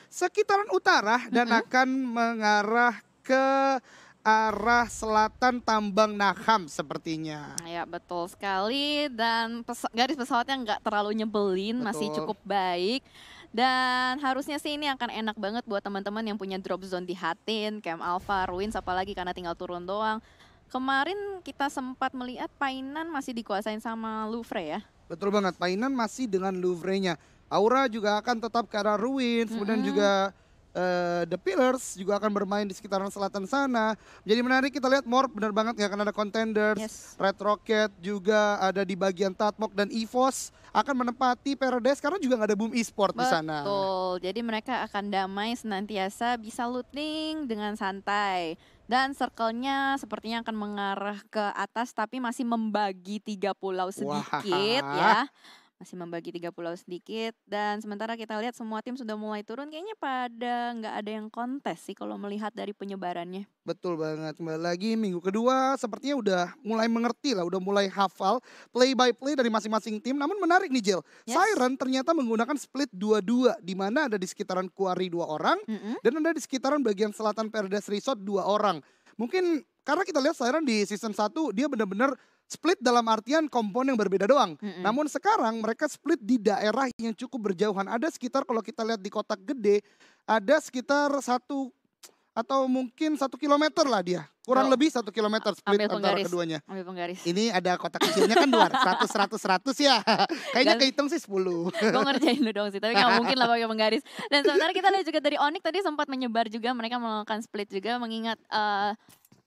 sekitaran utara dan Mhm. akan mengarah ke arah selatan Tambang Naham sepertinya. Ya betul sekali dan garis pesawatnya nggak terlalu nyebelin, masih Betul. cukup baik. Dan harusnya sih ini akan enak banget buat teman-teman yang punya drop zone di Hatin, Camp Alpha, Ruins apalagi karena tinggal turun doang. Kemarin kita sempat melihat Painan masih dikuasain sama Louvre ya. Betul banget, Painan masih dengan Louvre-nya. Aura juga akan tetap ke arah Ruins, kemudian Mhm. juga The Pillars juga akan bermain di sekitaran selatan sana. Jadi menarik kita lihat Morp benar banget nggak akan ada Contenders, Yes. Red Rocket juga ada di bagian Tatmok dan EVOS akan menempati Paradise karena juga nggak ada Boom Esport di sana. Betul, jadi mereka akan damai senantiasa bisa looting dengan santai. Dan circle-nya sepertinya akan mengarah ke atas tapi masih membagi 3 pulau sedikit Wah, ya. Masih membagi 3 pulau sedikit dan sementara kita lihat semua tim sudah mulai turun kayaknya pada nggak ada yang kontes sih kalau melihat dari penyebarannya. betul banget. Kembali lagi minggu kedua sepertinya udah mulai mengerti lah, udah mulai hafal play by play dari masing-masing tim. Namun menarik nih Jel, Yes. Siren ternyata menggunakan split 2-2 di mana ada di sekitaran Quarry 2 orang Mm-mm. dan ada di sekitaran bagian selatan Paradise Resort 2 orang. Mungkin karena kita lihat Siren di season 1 dia benar-benar split dalam artian kompon yang berbeda doang. Mm-mm. Namun sekarang mereka split di daerah yang cukup berjauhan. Ada sekitar kalau kita lihat di kotak gede ada sekitar 1 atau mungkin 1 kilometer lah dia. Kurang Go. lebih 1 kilometer split Ambil antara penggaris. keduanya. Ambil penggaris. Ini ada kotak kecilnya kan 200, 100, 100 ya. Kayaknya Gal kehitung sih 10. Gue ngerjain lu dong sih, tapi nggak mungkin lah pakai penggaris. Dan sementara kita lihat juga dari Onyx tadi sempat menyebar juga, mereka melakukan split juga mengingat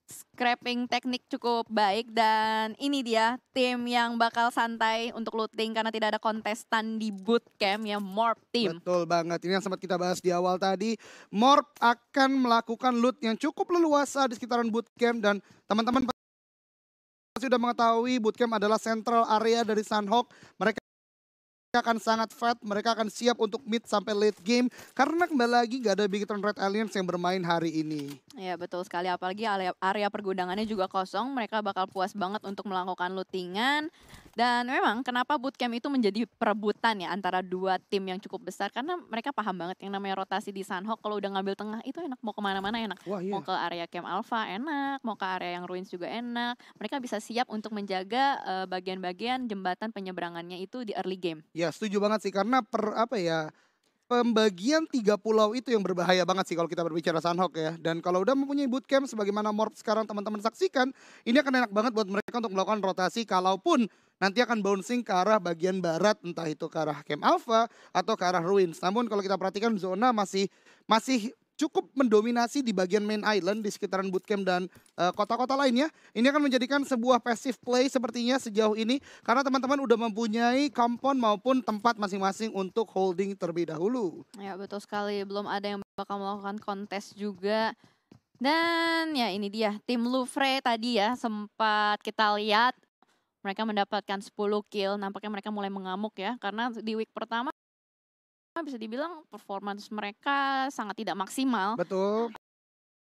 scrapping teknik cukup baik dan ini dia tim yang bakal santai untuk looting karena tidak ada kontestan di bootcamp ya Morp Team. Betul banget. Ini yang sempat kita bahas di awal tadi. Morp akan melakukan loot yang cukup leluasa di sekitaran bootcamp dan teman-teman sudah mengetahui bootcamp adalah central area dari Sunhawk. Mereka akan sangat fat, mereka akan siap untuk mid sampai late game karena kembali lagi gak ada Bigetron Red Alliance yang bermain hari ini. Ya betul sekali, apalagi area pergudangannya juga kosong, mereka bakal puas banget untuk melakukan lootingan. Dan memang kenapa bootcamp itu menjadi perebutan ya antara dua tim yang cukup besar, karena mereka paham banget yang namanya rotasi di Sunhawk kalau udah ngambil tengah itu enak, mau kemana-mana enak. Wah Mau iya. ke area Camp Alpha enak, mau ke area yang Ruins juga enak. Mereka bisa siap untuk menjaga bagian-bagian jembatan penyeberangannya itu di early game. Ya setuju banget sih karena pembagian 3 pulau itu yang berbahaya banget sih kalau kita berbicara Sunhawk ya. Dan kalau udah mempunyai bootcamp sebagaimana Morp sekarang teman-teman saksikan, ini akan enak banget buat mereka untuk melakukan rotasi kalaupun nanti akan bouncing ke arah bagian barat, entah itu ke arah Camp Alpha atau ke arah Ruins. Namun kalau kita perhatikan zona masih cukup mendominasi di bagian main island di sekitaran bootcamp dan kota-kota lainnya. Ini akan menjadikan sebuah passive play sepertinya sejauh ini karena teman-teman udah mempunyai compound maupun tempat masing-masing untuk holding terlebih dahulu. Ya betul sekali, belum ada yang bakal melakukan kontes juga. Dan ya ini dia, tim Louvre tadi ya sempat kita lihat mereka mendapatkan 10 kill, nampaknya mereka mulai mengamuk ya. Karena di week pertama bisa dibilang performance mereka sangat tidak maksimal. Betul.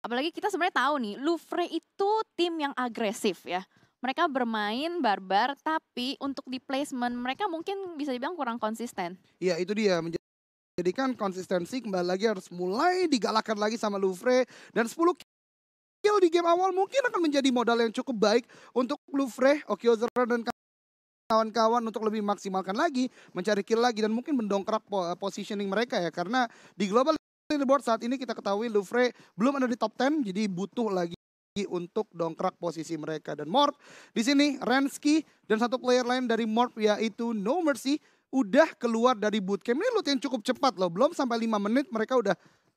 Apalagi kita sebenarnya tahu nih, Louvre itu tim yang agresif ya. Mereka bermain barbar, tapi untuk di placement mereka mungkin bisa dibilang kurang konsisten. Ya itu dia menjadikan konsistensi kembali lagi harus mulai digalakkan lagi sama Louvre dan 10 kill di game awal mungkin akan menjadi modal yang cukup baik untuk Louvre, Okyozera dan kawan-kawan untuk lebih maksimalkan lagi, mencari kill lagi dan mungkin mendongkrak positioning mereka ya karena di global leaderboard saat ini kita ketahui Louvre belum ada di top 10 jadi butuh lagi untuk dongkrak posisi mereka dan Morp di sini Rensky dan satu player lain dari Morp yaitu No Mercy udah keluar dari bootcamp. Ini loot yang cukup cepat loh, belum sampai 5 menit mereka udah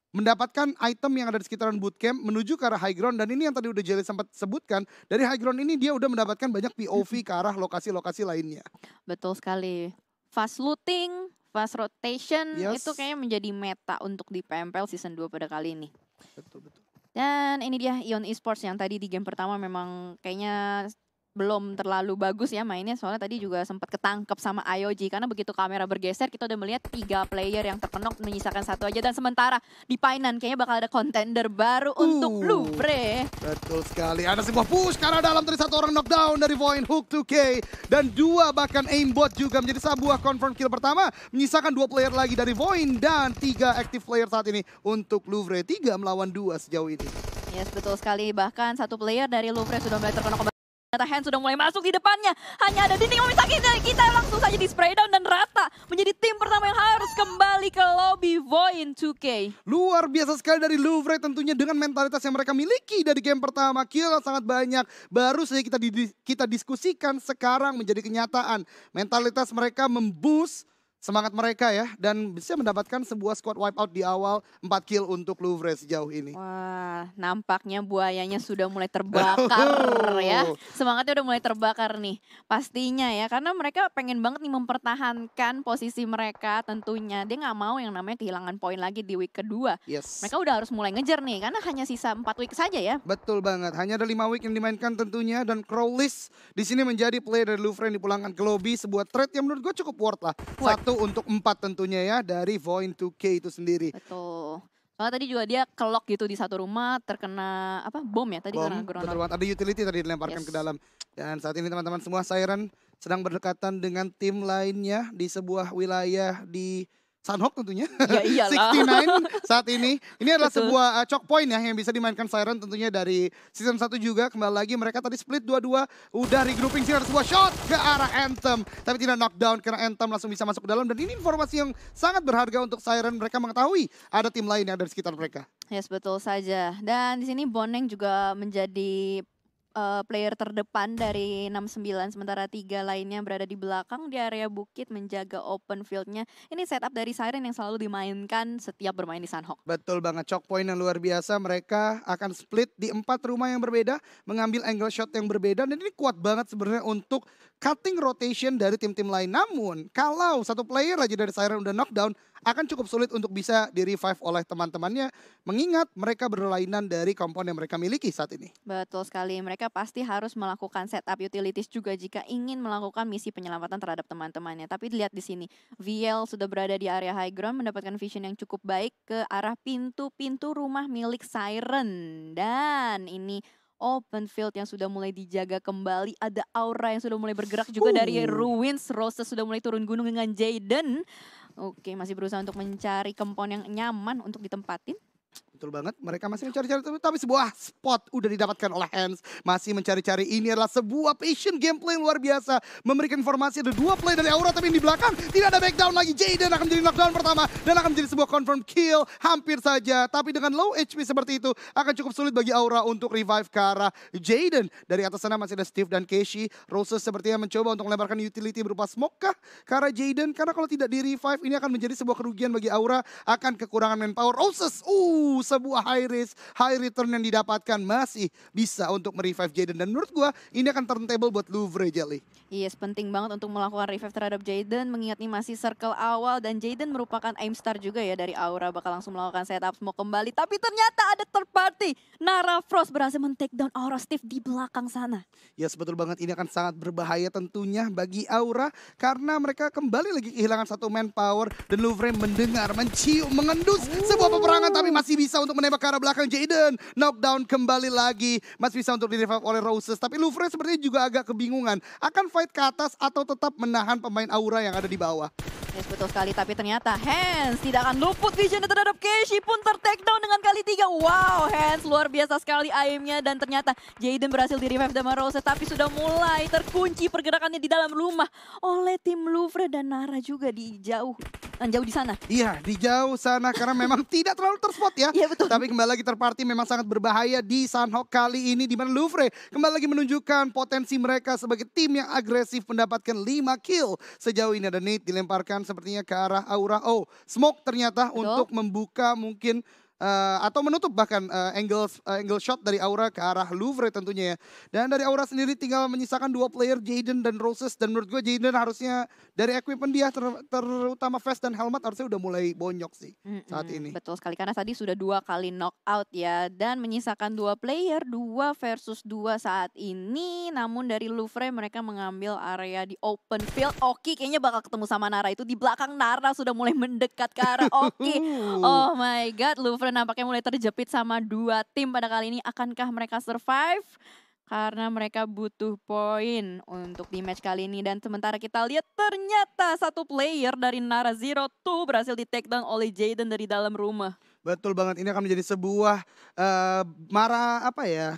mendapatkan item yang ada di sekitaran bootcamp menuju ke arah high ground dan ini yang tadi udah Jelly sempat sebutkan dari high ground ini dia udah mendapatkan banyak POV ke arah lokasi-lokasi lainnya. Betul sekali. Fast looting, fast rotation itu Yes, kayaknya menjadi meta untuk di PMPL season 2 pada kali ini. betul betul. Dan ini dia Ion Esports yang tadi di game pertama memang kayaknya belum terlalu bagus ya mainnya, soalnya tadi juga sempat ketangkep sama IOG karena begitu kamera bergeser kita udah melihat 3 player yang terkenok menyisakan 1 aja, dan sementara di Painan kayaknya bakal ada contender baru untuk Louvre. Betul sekali, ada sebuah push karena dalam tadi 1 orang knockdown dari Void, Hook 2K dan 2 bahkan aimbot juga menjadi sebuah confirm kill pertama, menyisakan 2 player lagi dari Void dan 3 active player saat ini untuk Louvre, 3 melawan 2 sejauh ini. Yes, betul sekali, bahkan 1 player dari Louvre sudah mulai terkenok kembali. Ternyata Hans sudah mulai masuk di depannya. Hanya ada dinding memisahkan dari kita. Langsung saja di spray down dan rata. Menjadi tim pertama yang harus kembali ke lobby Void 2K. Luar biasa sekali dari Louvre tentunya dengan mentalitas yang mereka miliki dari game pertama. Kill sangat banyak. Baru saja kita diskusikan sekarang menjadi kenyataan. Mentalitas mereka memboost semangat mereka ya, dan bisa mendapatkan sebuah squad wipeout di awal, 4 kill untuk Louvre sejauh ini. Wah, nampaknya buayanya sudah mulai terbakar ya. Semangatnya udah mulai terbakar nih. Pastinya ya, karena mereka pengen banget nih mempertahankan posisi mereka tentunya. Dia nggak mau yang namanya kehilangan poin lagi di week kedua. Yes. Mereka udah harus mulai ngejar nih, karena hanya sisa 4 week saja ya. Betul banget, hanya ada 5 week yang dimainkan tentunya, dan Crowlist di sini menjadi player dari Louvre yang dipulangkan ke lobby, sebuah trade yang menurut gue cukup worth lah. 1 untuk 4 tentunya ya dari Void 2K itu sendiri. Betul. Soalnya tadi juga dia kelok gitu di satu rumah, terkena apa bom ya tadi karena Betul ground. banget, ada utility tadi dilemparkan ke dalam. Dan saat ini teman-teman semua, Siren sedang berdekatan dengan tim lainnya di sebuah wilayah di Sunhawk tentunya. Ya iyalah. 69 saat ini. Ini adalah sebuah choke point ya yang bisa dimainkan Siren tentunya dari season 1 juga. Kembali lagi mereka tadi split 2-2. Udah regrouping sini, ada sebuah shot ke arah Anthem. Tapi tidak knockdown karena Anthem langsung bisa masuk ke dalam. Dan ini informasi yang sangat berharga untuk Siren. Mereka mengetahui ada tim lain yang ada di sekitar mereka. Yes, betul saja. Dan di sini Boneng juga menjadi player terdepan dari 69, sementara 3 lainnya berada di belakang di area bukit menjaga open fieldnya. Ini setup dari Siren yang selalu dimainkan setiap bermain di Sunhawk. Betul banget, choke point yang luar biasa. Mereka akan split di 4 rumah yang berbeda, mengambil angle shot yang berbeda, dan ini kuat banget sebenarnya untuk cutting rotation dari tim-tim lain. Namun kalau 1 player aja dari Siren udah knockdown, akan cukup sulit untuk bisa di-revive oleh teman-temannya, mengingat mereka berlainan dari komponen yang mereka miliki saat ini. Betul sekali, mereka pasti harus melakukan setup utilities juga jika ingin melakukan misi penyelamatan terhadap teman-temannya. Tapi lihat di sini, VL sudah berada di area high ground, mendapatkan vision yang cukup baik ke arah pintu-pintu rumah milik Siren. Dan ini open field yang sudah mulai dijaga kembali. Ada Aura yang sudah mulai bergerak juga dari Ruins. Rose sudah mulai turun gunung dengan Jaden. Oke, masih berusaha untuk mencari kompon yang nyaman untuk ditempatin. Betul banget, mereka masih mencari-cari, tapi sebuah spot udah didapatkan oleh Hans. Masih mencari-cari, ini adalah sebuah patient gameplay yang luar biasa. Memberikan informasi ada 2 play dari Aura, tapi di belakang tidak ada backdown lagi. Jaden akan menjadi knockdown pertama dan akan menjadi sebuah confirm kill hampir saja. Tapi dengan low HP seperti itu akan cukup sulit bagi Aura untuk revive ke arah Jaden. Dari atas sana masih ada Steve dan Keshi. Roses sepertinya mencoba untuk melemparkan utility berupa smoke kah ke arah Jaden, karena kalau tidak di revive ini akan menjadi sebuah kerugian bagi Aura, akan kekurangan manpower. Roses, sebuah high risk, high return yang didapatkan, masih bisa untuk merevive Jaden. Dan menurut gua ini akan turntable buat Louvre, Jelly. Yes, penting banget untuk melakukan revive terhadap Jaden, mengingat ini masih circle awal dan Jaden merupakan aim star juga ya dari Aura, bakal langsung melakukan setup smoke kembali. Tapi ternyata ada third party, Nara Frost berhasil men-take down Aura Steve di belakang sana. Yes, betul banget, ini akan sangat berbahaya tentunya bagi Aura, karena mereka kembali lagi kehilangan 1 manpower, dan Louvre mendengar, mencium, mengendus sebuah peperangan, tapi masih bisa untuk menembak ke arah belakang Jaden. Knockdown kembali lagi, masih bisa untuk di-revive oleh Roses. Tapi Louvre sepertinya juga agak kebingungan, akan fight ke atas atau tetap menahan pemain Aura yang ada di bawah. Yes, betul sekali, tapi ternyata Hans tidak akan luput vision terhadap Keshi pun ter-take down dengan kali 3. Wow, Hans luar biasa sekali aimnya, dan ternyata Jaden berhasil di-revive sama Roses, tapi sudah mulai terkunci pergerakannya di dalam rumah oleh tim Louvre, dan Nara juga di jauh di sana. Iya, di jauh sana karena memang tidak terlalu terspot ya. Iya, betul. Tapi kembali lagi terparty memang sangat berbahaya di Sunhawk kali ini, di mana Louvre kembali lagi menunjukkan potensi mereka sebagai tim yang agresif, mendapatkan 5 kill. Sejauh ini ada Nate dilemparkan sepertinya ke arah Aura. Smoke ternyata untuk membuka mungkin atau menutup bahkan angle shot dari Aura ke arah Louvre tentunya ya. Dan dari Aura sendiri tinggal menyisakan 2 player, Jaden dan Roses. Dan menurut gue Jaden harusnya dari equipment dia terutama vest dan helmet harusnya udah mulai bonyok sih saat ini. Betul sekali, karena tadi sudah 2 kali knockout ya. Dan menyisakan 2 player, 2 versus 2 saat ini. Namun dari Louvre mereka mengambil area di open field. Oki kayaknya bakal ketemu sama Nara, itu di belakang Nara sudah mulai mendekat ke arah Oki. Oh my god, Louvre nampaknya mulai terjepit sama 2 tim pada kali ini. Akankah mereka survive? Karena mereka butuh poin untuk di match kali ini. Dan sementara kita lihat ternyata satu player dari Nara Zero 2 berhasil di take down oleh Jaden dari dalam rumah. Betul banget, ini akan menjadi sebuah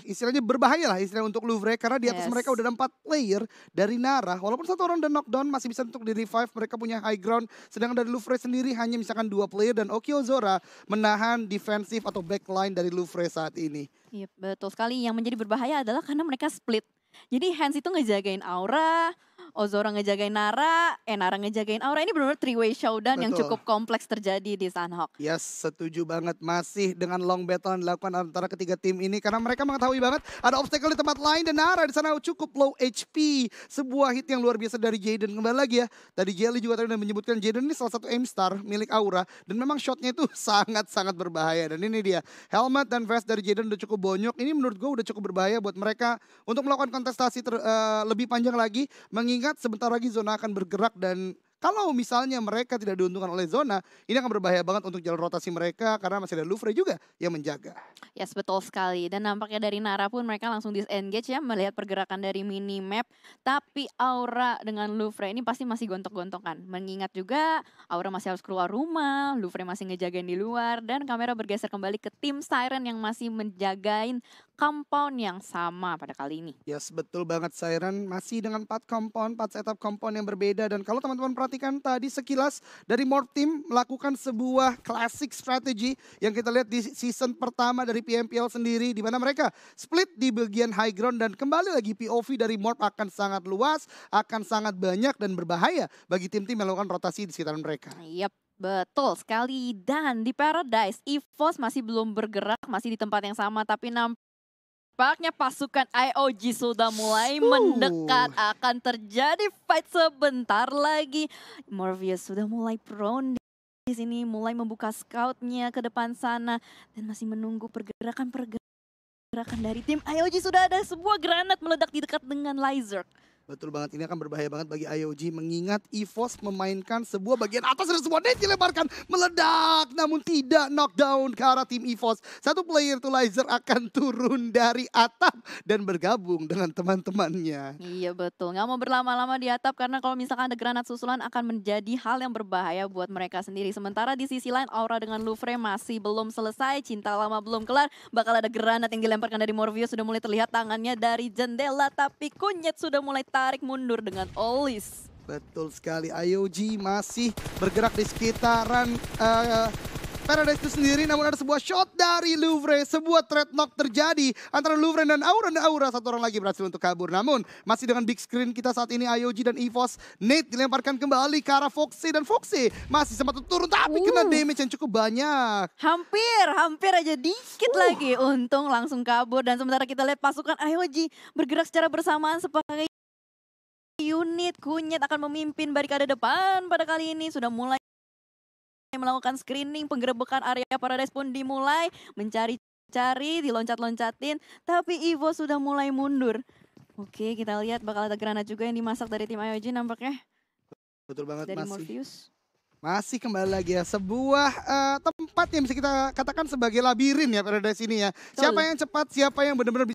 istilahnya berbahaya lah istilahnya untuk Louvre. Karena di atas mereka udah ada 4 player dari Nara. Walaupun 1 orang udah knockdown masih bisa untuk di revive, mereka punya high ground. Sedangkan dari Louvre sendiri hanya misalkan 2 player dan Okiozora menahan defensif atau backline dari Louvre saat ini. Iya betul sekali, yang menjadi berbahaya adalah karena mereka split. Jadi Hans itu ngejagain Aura, Ozora ngejagain Nara, Nara ngejagain Aura. Ini benar-benar 3-way showdown yang cukup kompleks terjadi di Sunhawk. Yes, setuju banget. Masih dengan long battle yang dilakukan antara ketiga tim ini. Karena mereka mengetahui banget ada obstacle di tempat lain. Dan Nara di sana cukup low HP. Sebuah hit yang luar biasa dari Jaden. Kembali lagi ya. Tadi Jelly juga tadi udah menyebutkan Jaden ini salah satu aim star milik Aura. Dan memang shotnya itu sangat-sangat berbahaya. Dan ini dia. Helmet dan vest dari Jaden udah cukup bonyok. Ini menurut gue udah cukup berbahaya buat mereka untuk melakukan kontestasi lebih panjang lagi. Mengingat sebentar lagi zona akan bergerak dan kalau misalnya mereka tidak diuntungkan oleh zona, ini akan berbahaya banget untuk jalur rotasi mereka karena masih ada Louvre juga yang menjaga. Yes, betul sekali. Dan nampaknya dari Nara pun mereka langsung disengage ya melihat pergerakan dari minimap. Tapi Aura dengan Louvre ini pasti masih gontok-gontokan. Mengingat juga Aura masih harus keluar rumah, Louvre masih ngejagain di luar. Dan kamera bergeser kembali ke tim Siren yang masih menjagain compound yang sama pada kali ini. Yes, betul banget. Siren masih dengan 4 compound, 4 setup compound yang berbeda. Dan kalau teman-teman perhatikan tadi sekilas dari Morph Team melakukan sebuah classic strategy yang kita lihat di season pertama dari PMPL sendiri, di mana mereka split di bagian high ground. Dan kembali lagi POV dari Morph akan sangat luas, akan sangat banyak dan berbahaya bagi tim-tim yang melakukan rotasi di sekitaran mereka. Yap. Betul sekali. Dan di Paradise, EVOS masih belum bergerak, masih di tempat yang sama. Tapi nampaknya pasukan IOG sudah mulai mendekat. Akan terjadi fight sebentar lagi. Morpheus sudah mulai prone di sini, mulai membuka scoutnya ke depan sana. Dan masih menunggu pergerakan dari tim IOG. Sudah ada sebuah granat meledak di dekat dengan Lyzerk. Betul banget, ini akan berbahaya banget bagi IOG mengingat EVOS memainkan sebuah bagian atas dan sebuah net dilemparkan meledak namun tidak knockdown ke arah tim EVOS. Satu player tuh Lizer akan turun dari atap dan bergabung dengan teman-temannya. Iya betul, nggak mau berlama-lama di atap karena kalau misalkan ada granat susulan akan menjadi hal yang berbahaya buat mereka sendiri. Sementara di sisi lain Aura dengan Louvre masih belum selesai, cinta lama belum kelar. Bakal ada granat yang dilemparkan dari Morpheus, sudah mulai terlihat tangannya dari jendela tapi kunyit sudah mulai tarik mundur dengan Olis. Betul sekali, IOG masih bergerak di sekitaran Paradise itu sendiri, namun ada sebuah shot dari Louvre, sebuah threat knock terjadi antara Louvre dan Aura, satu orang lagi berhasil untuk kabur. Namun masih dengan big screen kita saat ini IOG dan EVOS, Nate dilemparkan kembali ke arah Foxy dan Foxy masih sempat turun tapi kena damage yang cukup banyak. Hampir aja dikit lagi, untung langsung kabur. Dan sementara kita lihat pasukan IOG bergerak secara bersamaan sebagai unit. Kunyit akan memimpin barikade depan pada kali ini, sudah mulai melakukan screening, penggerebekan area Paradise pun dimulai, mencari-cari, diloncat-loncatin, tapi Evo sudah mulai mundur. Oke, kita lihat bakal ada granat juga yang dimasak dari tim IOG nampaknya. Betul banget, dari Morpheus. Masih kembali lagi ya, sebuah tempat yang bisa kita katakan sebagai labirin ya Paradise ini ya. Betul. Siapa yang cepat, siapa yang benar-benar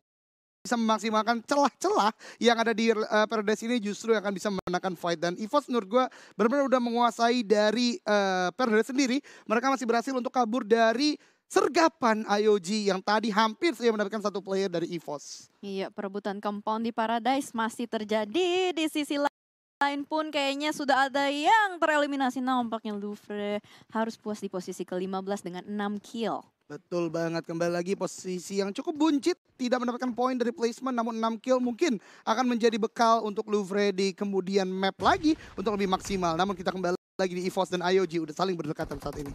bisa memaksimalkan celah-celah yang ada di Paradise ini justru yang akan bisa memenangkan fight. Dan EVOS menurut gue benar-benar udah menguasai dari Paradise sendiri. Mereka masih berhasil untuk kabur dari sergapan IOG yang tadi hampir saja mendapatkan satu player dari EVOS. Iya, perebutan compound di Paradise masih terjadi. Di sisi lain pun kayaknya sudah ada yang tereliminasi. Nampaknya Louvre harus puas di posisi ke-15 dengan 6 kill. Betul banget, kembali lagi posisi yang cukup buncit, tidak mendapatkan poin dari placement, namun 6 kill mungkin akan menjadi bekal untuk Louvre di kemudian map lagi untuk lebih maksimal. Namun kita kembali lagi di EVOS dan IOG udah saling berdekatan saat ini.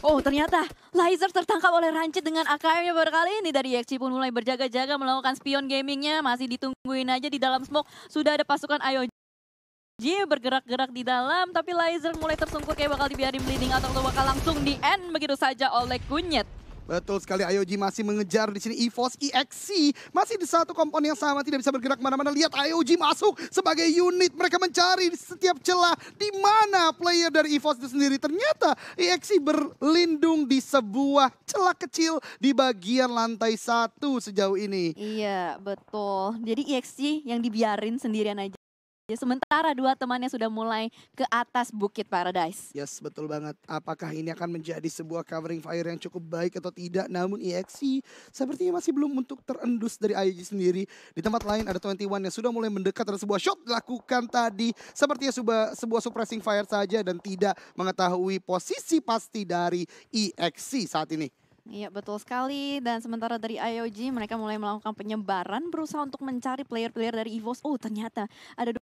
Oh ternyata Laser tertangkap oleh Rancid dengan AKM-nya pada kali ini. Dari EXC pun mulai berjaga-jaga melakukan spion gamingnya. Masih ditungguin aja di dalam smoke. Sudah ada pasukan IOG bergerak-gerak di dalam. Tapi Laser mulai tersungkur kayak bakal dibiarin bleeding atau bakal langsung di end begitu saja oleh Kunyit. Betul sekali, IOG masih mengejar di sini EVOS EXC. Masih di satu kompon yang sama, tidak bisa bergerak kemana-mana. Lihat IOG masuk sebagai unit. Mereka mencari di setiap celah di mana player dari EVOS itu sendiri. Ternyata EXC berlindung di sebuah celah kecil di bagian lantai 1 sejauh ini. Iya betul, jadi EXC yang dibiarin sendirian aja. Sementara dua temannya sudah mulai ke atas Bukit Paradise. Yes, betul banget. Apakah ini akan menjadi sebuah covering fire yang cukup baik atau tidak? Namun EXC sepertinya masih belum untuk terendus dari IOG sendiri. Di tempat lain ada 21 yang sudah mulai mendekat. Ada sebuah shot dilakukan tadi. Sepertinya sebuah suppressing fire saja dan tidak mengetahui posisi pasti dari EXC saat ini. Iya betul sekali, dan sementara dari IOG mereka mulai melakukan penyebaran berusaha untuk mencari player-player dari EVOS. Oh ternyata ada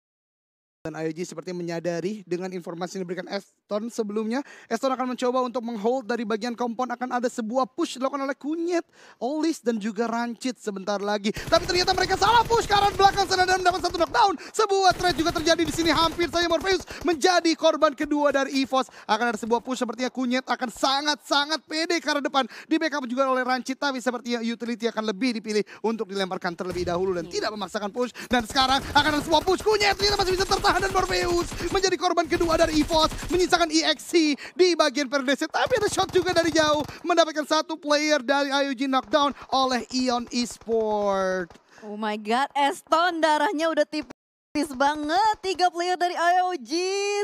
dan IOG seperti menyadari dengan informasi yang diberikan Eston sebelumnya. Eston akan mencoba untuk menghold dari bagian kompon. Akan ada sebuah push dilakukan oleh Kunyit, Olis dan juga Rancid sebentar lagi. Tapi ternyata mereka salah push ke arah belakang sana dan mendapat satu knockdown. Sebuah trade juga terjadi di sini. Hampir saja Morpheus menjadi korban kedua dari EVOS. Akan ada sebuah push sepertinya Kunyit akan sangat-sangat pede ke arah depan. Di backup juga oleh Rancid. Tapi sepertinya utility akan lebih dipilih untuk dilemparkan terlebih dahulu dan tidak memaksakan push. Dan sekarang akan ada sebuah push. Kunyit ternyata masih bisa tertahan dan Morpheus menjadi korban kedua dari EVOS, menyisakan EXC di bagian Paradise. Tapi ada shot juga dari jauh, mendapatkan satu player dari IOG knockdown oleh Ion Esport. Oh my god, Eston darahnya udah tipis banget. 3 player dari IOG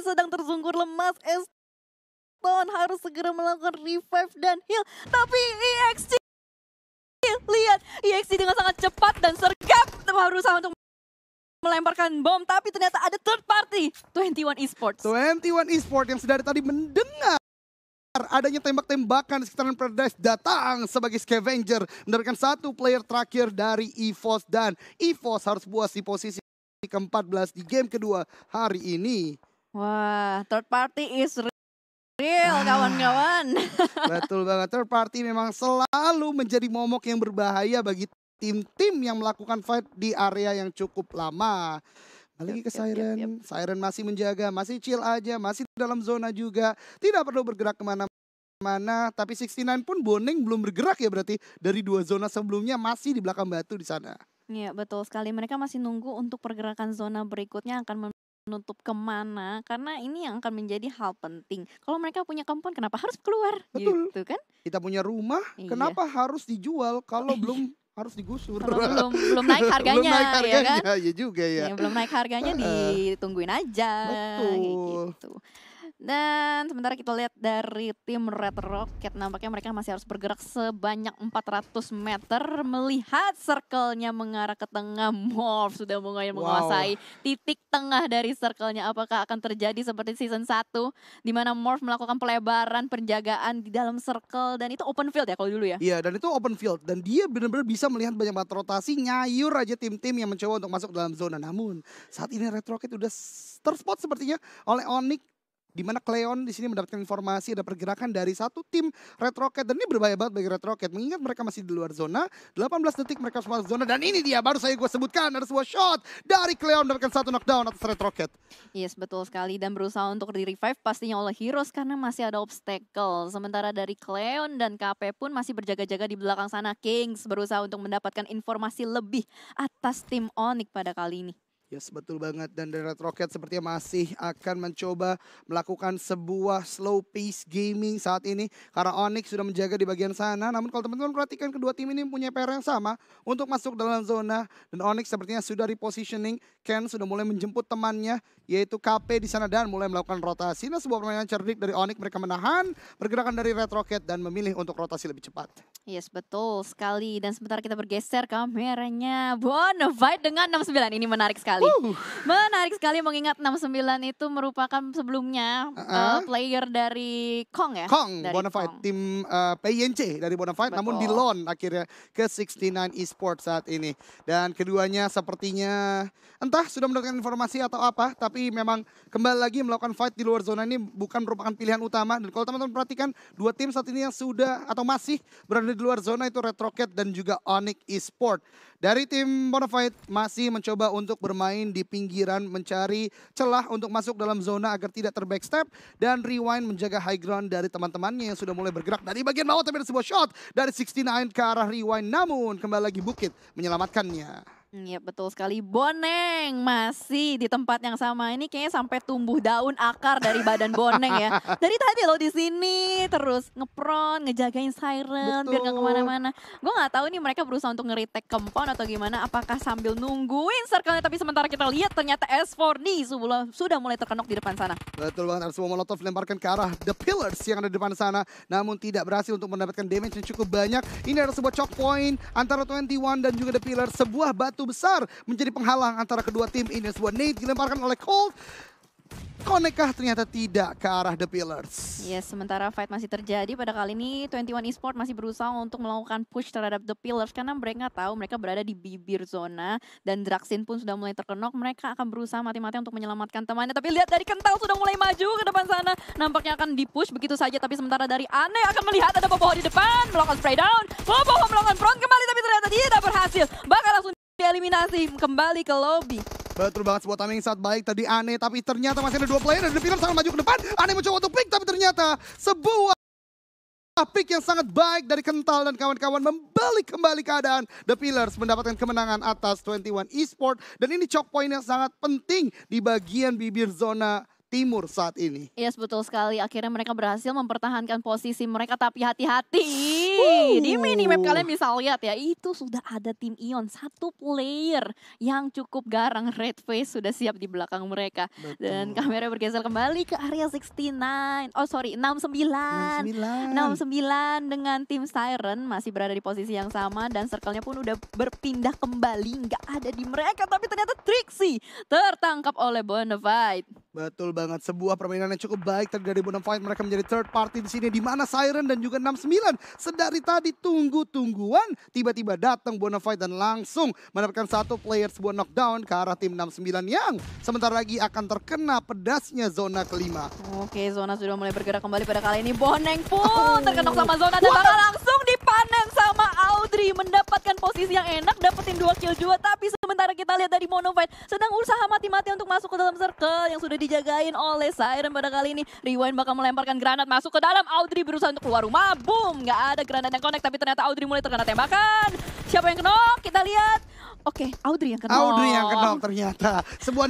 sedang tersungkur lemas. Eston harus segera melakukan revive dan heal. Tapi EXC, lihat EXC dengan sangat cepat dan sergap berusaha untuk melemparkan bom, tapi ternyata ada third party 21 Esports. 21 Esports yang sedari tadi mendengar adanya tembak-tembakan di sekitaran Paradise datang sebagai scavenger, mendapatkan satu player terakhir dari EVOS dan EVOS harus puas di posisi ke-14 di game kedua hari ini. Wah, third party is real kawan-kawan. Betul banget, third party memang selalu menjadi momok yang berbahaya bagi tim-tim yang melakukan fight di area yang cukup lama. Lagi ke Siren, Siren masih menjaga, masih chill aja, masih dalam zona juga. Tidak perlu bergerak kemana-mana, tapi 69 pun Boneng belum bergerak ya berarti. Dari 2 zona sebelumnya masih di belakang batu di sana. Iya betul sekali, mereka masih nunggu untuk pergerakan zona berikutnya akan menutup kemana. Karena ini yang akan menjadi hal penting. Kalau mereka punya kompon kenapa harus keluar? Betul. Gitu kan? Kita punya rumah, kenapa harus dijual kalau belum harus digusur. Belum naik harganya, belum naik harganya, ya kan? Ya juga ya. Belum naik harganya ditungguin aja. Betul. Kayak gitu. Dan sementara kita lihat dari tim Red Rocket, nampaknya mereka masih harus bergerak sebanyak 400 meter. Melihat circle-nya mengarah ke tengah, Morph sudah mulai menguasai titik tengah dari circle-nya. Apakah akan terjadi seperti season 1, di mana Morph melakukan pelebaran penjagaan di dalam circle, dan itu open field ya kalau dulu ya? Iya, dan itu open field, dan dia benar-benar bisa melihat banyak banget rotasi, nyayur aja tim-tim yang mencoba untuk masuk dalam zona. Namun saat ini Red Rocket udah terspot sepertinya oleh Onyx, di mana Cleon di sini mendapatkan informasi ada pergerakan dari satu tim Red Rocket, dan ini berbahaya banget bagi Red Rocket mengingat mereka masih di luar zona. 18 detik mereka masuk zona, dan ini dia baru saya gue sebutkan ada sebuah shot dari Cleon mendapatkan satu knockdown atas Red Rocket. Yes betul sekali, dan berusaha untuk di-revive pastinya oleh Heroes karena masih ada obstacle. Sementara dari Cleon dan KP pun masih berjaga-jaga di belakang sana. Kings berusaha untuk mendapatkan informasi lebih atas tim Onyx pada kali ini. Yes, betul banget. Dan dari Red Rocket sepertinya masih akan mencoba melakukan sebuah slow pace gaming saat ini. Karena Onyx sudah menjaga di bagian sana. Namun kalau teman-teman perhatikan, kedua tim ini punya PR yang sama untuk masuk dalam zona. Dan Onyx sepertinya sudah repositioning. Ken sudah mulai menjemput temannya, yaitu KP di sana, dan mulai melakukan rotasi. Nah, sebuah permainan cerdik dari Onyx. Mereka menahan pergerakan dari Red Rocket dan memilih untuk rotasi lebih cepat. Yes, betul sekali. Dan sementara kita bergeser kameranya. Bonafide dengan 69. Ini menarik sekali. sekali. Menarik sekali mengingat 69 itu merupakan sebelumnya player dari Kong ya? Kong, Dari Bonafide, Kong. tim PYNC dari Bonafide, namun di Betul. loan akhirnya ke 69 Esports saat ini. Dan keduanya sepertinya entah sudah mendapatkan informasi atau apa, tapi memang kembali lagi melakukan fight di luar zona ini bukan merupakan pilihan utama. Dan kalau teman-teman perhatikan, dua tim saat ini yang sudah atau masih berada di luar zona itu Red Rocket dan juga Onyx Esports. Dari tim Bonafide masih mencoba untuk bermain di pinggiran, mencari celah untuk masuk dalam zona agar tidak terbackstep, dan Rewind menjaga high ground dari teman-temannya yang sudah mulai bergerak dari bagian bawah, tapi ada sebuah shot dari 69 ke arah Rewind, namun kembali lagi Bukit menyelamatkannya. Iya betul sekali. Boneng masih di tempat yang sama. Ini kayaknya sampai tumbuh daun akar dari badan Boneng ya. Dari tadi loh di sini terus ngepron, ngejagain Siren biar nggak kemana-mana. Gue nggak tahu nih mereka berusaha untuk nge-retake compound atau gimana. Apakah sambil nungguin circle-nya, tapi sementara kita lihat ternyata S4D sudah mulai terkenok di depan sana. Betul banget, ada sebuah molotov dilemparkan ke arah The Pillars yang ada di depan sana, namun tidak berhasil untuk mendapatkan damage yang cukup banyak. Ini ada sebuah choke point antara 21 dan juga The Pillars, sebuah batu besar menjadi penghalang antara kedua tim ini. Sebuah nade dilemparkan oleh Colt. Konekkah? Ternyata tidak ke arah The Pillars. Yes, sementara fight masih terjadi pada kali ini. 21 Esports masih berusaha untuk melakukan push terhadap The Pillars karena mereka tahu mereka berada di bibir zona dan Draxin pun sudah mulai terkenok. Mereka akan berusaha mati-matian untuk menyelamatkan temannya, tapi lihat dari Kental sudah mulai maju ke depan sana. Nampaknya akan dipush begitu saja, tapi sementara dari Ane akan melihat ada Boboho di depan, melakukan spray down. Boboho melakukan front kembali, tapi ternyata tidak berhasil. Bahkan langsung dieliminasi kembali ke lobby. Betul banget, sebuah timing sangat baik tadi Ane, tapi ternyata masih ada dua player dan The Pillars sangat maju ke depan. Ane mencoba untuk pick, tapi ternyata sebuah pick yang sangat baik dari Kental dan kawan-kawan membalik kembali keadaan. The Pillars mendapatkan kemenangan atas 21 Esports, dan ini choke point yang sangat penting di bagian bibir zona timur saat ini. Yes, betul sekali. Akhirnya mereka berhasil mempertahankan posisi mereka, tapi hati-hati. Di minimap kalian bisa lihat ya, itu sudah ada tim Ion, satu player yang cukup garang. Red Face sudah siap di belakang mereka. Betul. Dan kamera bergeser kembali ke area 69. Oh sorry, 69 dengan tim Siren masih berada di posisi yang sama dan circle-nya pun udah berpindah kembali. Nggak ada di mereka, tapi ternyata Trixie tertangkap oleh Bonafide. Betul banget, sebuah permainan yang cukup baik tadi dari Bonafide. Mereka menjadi third party di sini, di mana Siren dan juga 69 sedari tadi tunggu-tungguan tiba-tiba datang Bonafide dan langsung mendapatkan satu player, sebuah knockdown ke arah tim 69 yang sebentar lagi akan terkena pedasnya zona kelima. Oke, zona sudah mulai bergerak kembali pada kali ini. Boneng pun terkenok sama zona dan bakal langsung dipanen sama Audrey, mendapatkan posisi yang enak, dapetin 2 kill juga. Tapi sementara kita lihat dari Bonafide sedang usaha mati-mati untuk masuk ke dalam circle yang sudah dijagain oleh Siren pada kali ini. Rewind bakal melemparkan granat masuk ke dalam. Audrey berusaha untuk keluar rumah. Boom, nggak ada granat yang connect, tapi ternyata Audrey mulai terkena tembakan. Siapa yang kenok? Kita lihat. Oke, Audrey yang kenok. Audrey yang kenok ternyata. Sebuah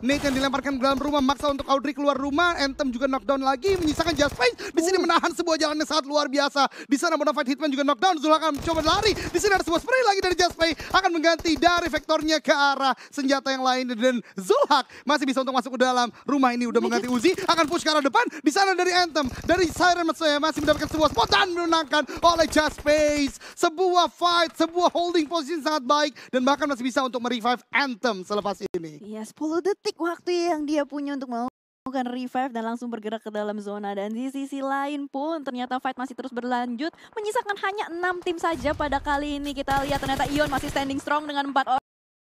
nade yang dilemparkan ke dalam rumah, maksa untuk Audrey keluar rumah. Anthem juga knockdown lagi, menyisakan Just Space. Di sini menahan sebuah jalan yang sangat luar biasa. Di sana Bonafide Hitman juga knockdown. Zul akan mencoba lari. Di sini ada sebuah spray lagi dari Just Space, akan mengganti dari vektornya ke arah senjata yang lain, dan Zulhak masih bisa untuk masuk ke dalam rumah ini. Udah mengganti Uzi, akan push ke arah depan. Di sana dari Anthem, dari Siren masih mendapatkan sebuah spot dan menangkan oleh Just Space. Sebuah fight, sebuah holding position sangat baik, dan bahkan masih bisa untuk merevive Anthem selepas ini. Iya, 10 detik waktu yang dia punya untuk melakukan revive dan langsung bergerak ke dalam zona. Dan di sisi lain pun ternyata fight masih terus berlanjut, menyisakan hanya 6 tim saja pada kali ini. Kita lihat ternyata Ion masih standing strong dengan 4 orang.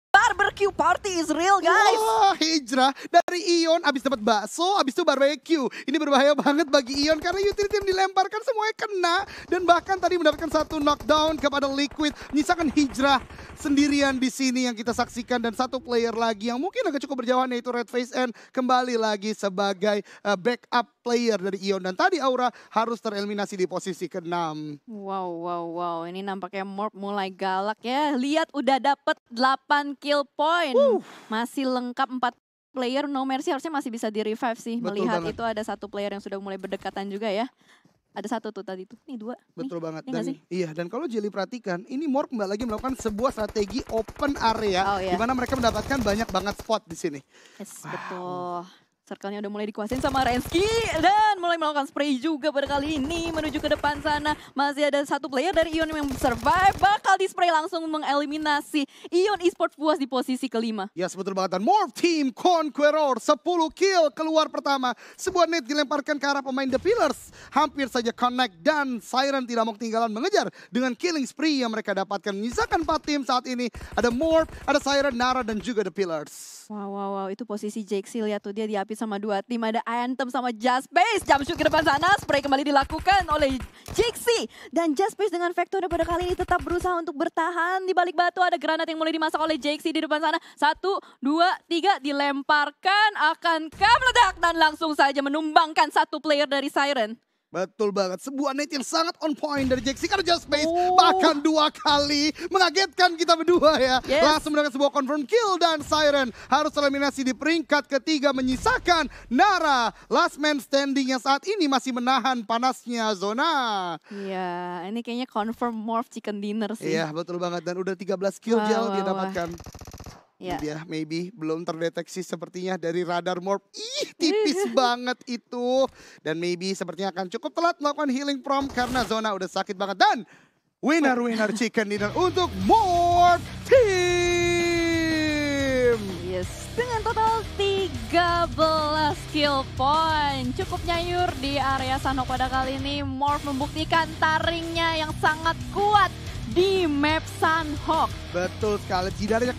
Barbecue party is real, guys. Wah, hijrah dari Ion, abis dapat bakso, abis itu barbecue. Ini berbahaya banget bagi Ion karena utility yang dilemparkan semuanya kena, dan bahkan tadi mendapatkan satu knockdown kepada Liquid, menyisakan hijrah sendirian di sini yang kita saksikan, dan satu player lagi yang mungkin agak cukup berjauhan yaitu Red Face N kembali lagi sebagai backup player dari Ion, dan tadi Aura harus tereliminasi di posisi ke-6. Wow. Ini nampaknya Morp mulai galak ya. Lihat udah dapet 8 kill point. Masih lengkap 4 player, No Mercy harusnya masih bisa di revive sih. Betul Melihat banget. itu ada satu player yang sudah mulai berdekatan juga ya. Ada satu tuh tadi tuh. Nih 2. Betul banget. Iya nggak Dan sih? iya, dan kalau Jelly perhatikan, ini Morp kembali lagi melakukan sebuah strategi open area, Oh, iya. di mana mereka mendapatkan banyak banget spot di sini. Yes, betul. Circle-nya udah mulai dikuasain sama Rensky dan mulai melakukan spray juga pada kali ini menuju ke depan sana. Masih ada satu player dari Ion yang survive, bakal di spray langsung mengeliminasi Ion Esports puas di posisi kelima. Yes, betul banget. Dan Morph Team Conqueror 10 kill keluar pertama. Sebuah net dilemparkan ke arah pemain The Pillars. Hampir saja connect dan Siren tidak mau ketinggalan mengejar dengan killing spree yang mereka dapatkan. Menyisakan 4 tim saat ini. Ada Morph, ada Siren, Nara dan juga The Pillars. Wow, itu posisi Jaxi, lihat tuh dia diapit sama 2 tim. Ada Anthem sama Jazzbase, jump shoot ke depan sana, spray kembali dilakukan oleh Jaxi. Dan Jazzbase dengan Vector pada kali ini tetap berusaha untuk bertahan. Di balik batu ada granat yang mulai dimasak oleh Jaxi di depan sana. 1, 2, 3 dilemparkan, akankah meledak dan langsung saja menumbangkan satu player dari Siren. Betul banget, sebuah net yang sangat on point dari Jaxi karena Jazzbase bahkan 2 kali mengagetkan kita berdua ya. Yes. Langsung mendapatkan sebuah confirm kill dan Siren harus eliminasi di peringkat ketiga menyisakan Nara, last man standing yang saat ini masih menahan panasnya zona. Iya, ini kayaknya confirm Morph Chicken Dinner sih. Iya, betul banget dan udah 13 kill Jel dia dapatkan. Ya. Ini dia, maybe belum terdeteksi sepertinya dari radar Morph. Tipis banget itu. Dan maybe sepertinya akan cukup telat melakukan healing prompt karena zona udah sakit banget. Dan winner chicken dinner untuk Morph Team. Yes, dengan total 13 kill point. Cukup nyayur di area Sanhok pada kali ini. Morph membuktikan taringnya yang sangat kuat di map Sanhok. Betul sekali, jidarnya